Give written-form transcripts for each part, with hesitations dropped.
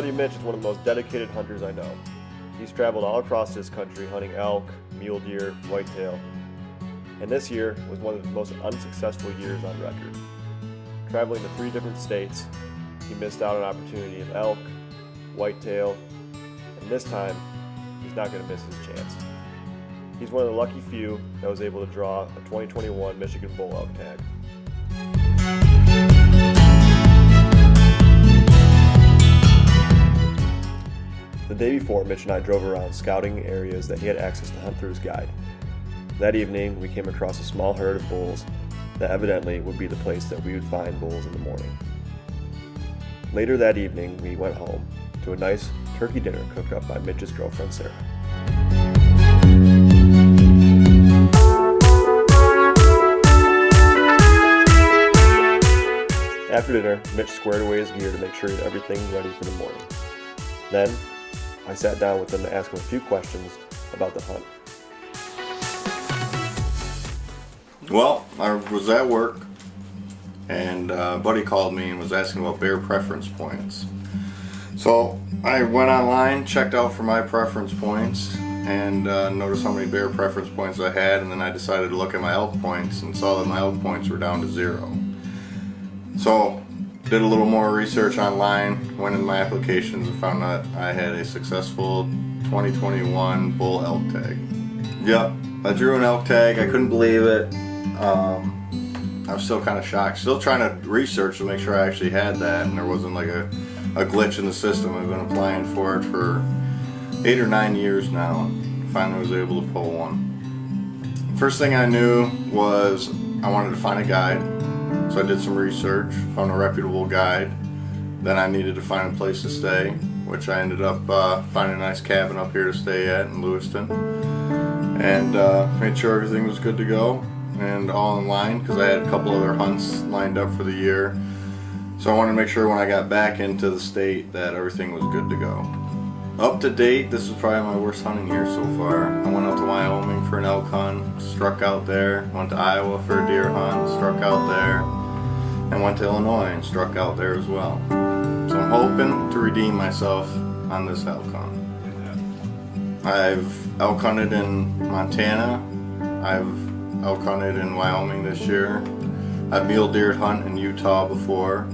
buddy Mitch is one of the most dedicated hunters I know. He's traveled all across this country hunting elk, mule deer, whitetail, and this year was one of the most unsuccessful years on record. Traveling to 3 different states, he missed out on an opportunity of elk, whitetail, and this time, he's not going to miss his chance. He's one of the lucky few that was able to draw a 2021 Michigan bull elk tag. The day before, Mitch and I drove around scouting areas that he had access to hunt through his guide. That evening, we came across a small herd of bulls that evidently would be the place that we would find bulls in the morning. Later that evening, we went home to a nice turkey dinner cooked up by Mitch's girlfriend, Sarah. After dinner, Mitch squared away his gear to make sure he had everything ready for the morning. Then, I sat down with him to ask him a few questions about the hunt. Well, I was at work, and a buddy called me and was asking about bear preference points. So I went online, checked out for my preference points, and noticed how many bear preference points I had, and then I decided to look at my elk points and saw that my elk points were down to 0. So did a little more research online, went in my applications and found out I had a successful 2021 bull elk tag. Yep, I drew an elk tag. I couldn't believe it. I was still kind of shocked. Still trying to research to make sure I actually had that and there wasn't like a glitch in the system. I've been applying for it for 8 or 9 years now. Finally was able to pull one. First thing I knew was I wanted to find a guide. So I did some research, found a reputable guide. Then I needed to find a place to stay, which I ended up finding a nice cabin up here to stay at in Lewiston. And made sure everything was good to go and all in line because I had a couple other hunts lined up for the year. So I wanted to make sure when I got back into the state that everything was good to go. Up to date, this is probably my worst hunting year so far. I went out to Wyoming for an elk hunt, struck out there. Went to Iowa for a deer hunt, struck out there. And went to Illinois and struck out there as well. So I'm hoping to redeem myself on this elk hunt. I've elk hunted in Montana. I've elk hunted in Wyoming this year. I've mule deer hunt in Utah before.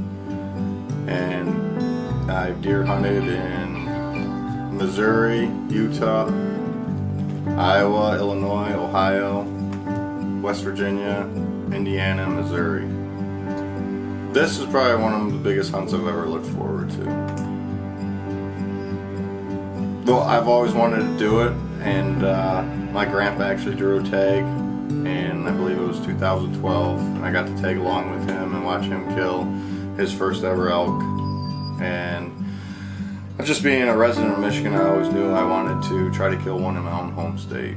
And I've deer hunted in Missouri, Utah, Iowa, Illinois, Ohio, West Virginia, Indiana, and Missouri. This is probably one of the biggest hunts I've ever looked forward to. Well, I've always wanted to do it, and my grandpa actually drew a tag, and I believe it was 2012, and I got to tag along with him and watch him kill his first ever elk. And just being a resident of Michigan, I always knew I wanted to try to kill one in my own home state.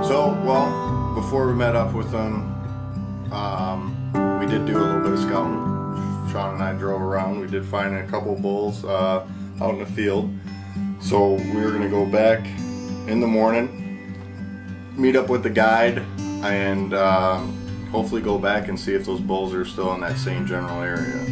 So, well, before we met up with him, we did do a little bit of scouting. Sean and I drove around. We did find a couple bulls out in the field. So we were going to go back in the morning, meet up with the guide, and hopefully go back and see if those bulls are still in that same general area.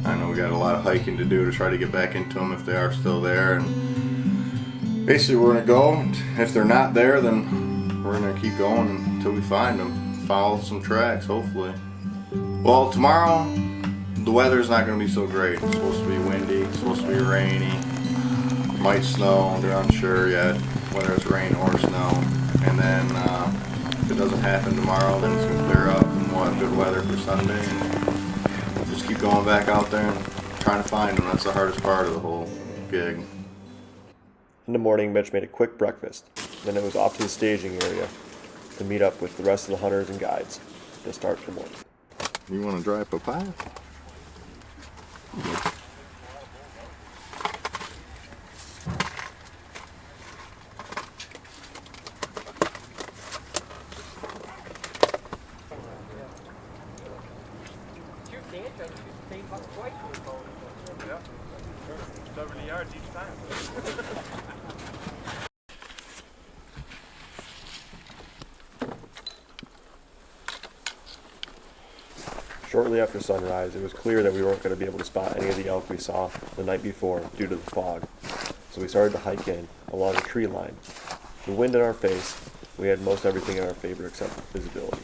I know we got a lot of hiking to do to try to get back into them if they are still there. And basically we're going to go. If they're not there, then we're going to keep going until we find them. Follow some tracks, hopefully. Well, tomorrow the weather's not going to be so great. It's supposed to be windy, it's supposed to be rainy, it might snow, they're unsure yet whether it's rain or snow. And then if it doesn't happen tomorrow, then it's going to clear up and we'll have good weather for Sunday. And just keep going back out there and trying to find them. That's the hardest part of the whole gig. In the morning, Mitch made a quick breakfast. Then it was off to the staging area to meet up with the rest of the hunters and guides to start the morning. You want to dry papaya? Yeah, 70 yards each time. Shortly after sunrise, it was clear that we weren't going to be able to spot any of the elk we saw the night before due to the fog, so we started to hike in along a tree line. The wind in our face, we had most everything in our favor except visibility.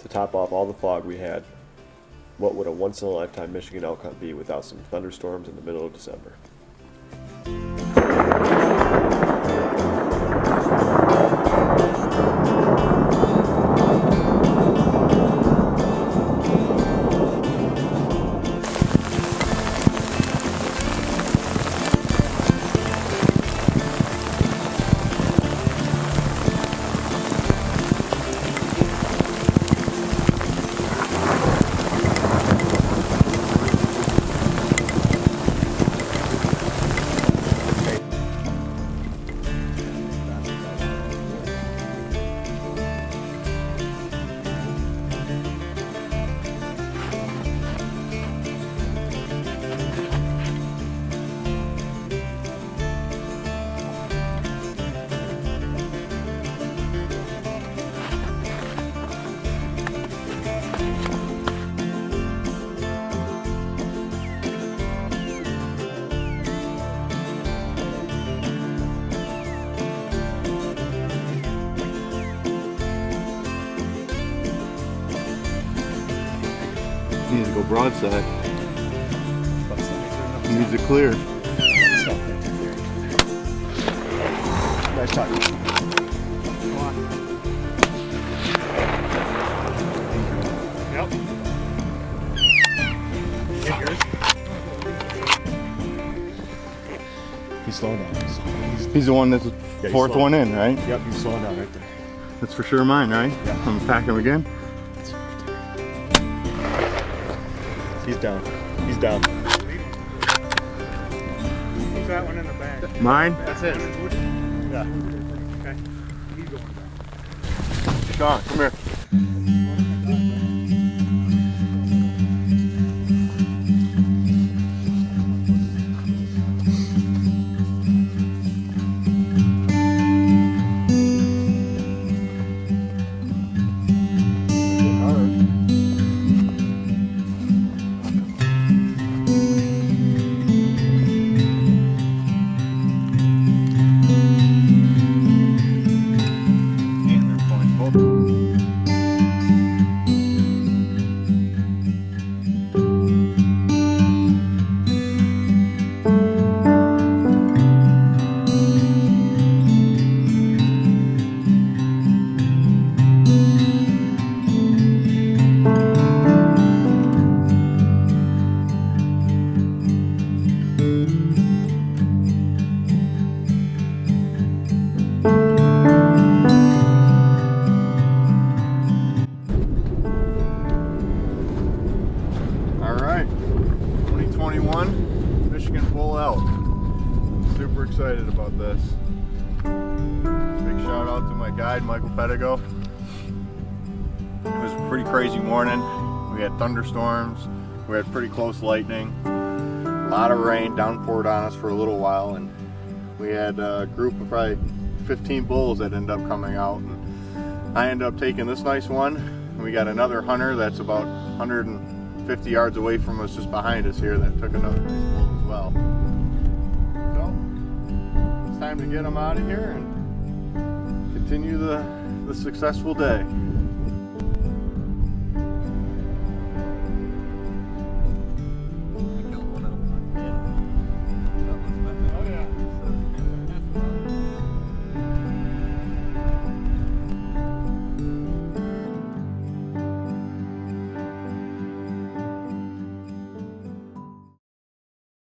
To top off all the fog we had, what would a once-in-a-lifetime Michigan elk hunt be without some thunderstorms in the middle of December? Needs to go broadside. Needs it clear. Nice talking. Yep. Get yours. He's slowing down. He's the one that's the he's fourth slow. one in, right? Yep, he's slowing down right there. That's for sure mine, right? Yeah. I'm packing him again. He's down. He's down. Who's that one in the back? Mine? That's it. Yeah. Okay. He's going down. Sean, come here. All right, 2021 Michigan bull elk. Super excited about this. Big shout out to my guide, Michael Pedigo. It was a pretty crazy morning. We had thunderstorms, we had pretty close lightning, a lot of rain downpoured on us for a little while, and we had a group of probably 15 bulls that ended up coming out. And I ended up taking this nice one, and we got another hunter that's about 150 yards away from us just behind us here that took another nice bull as well. So it's time to get them out of here and continue the successful day.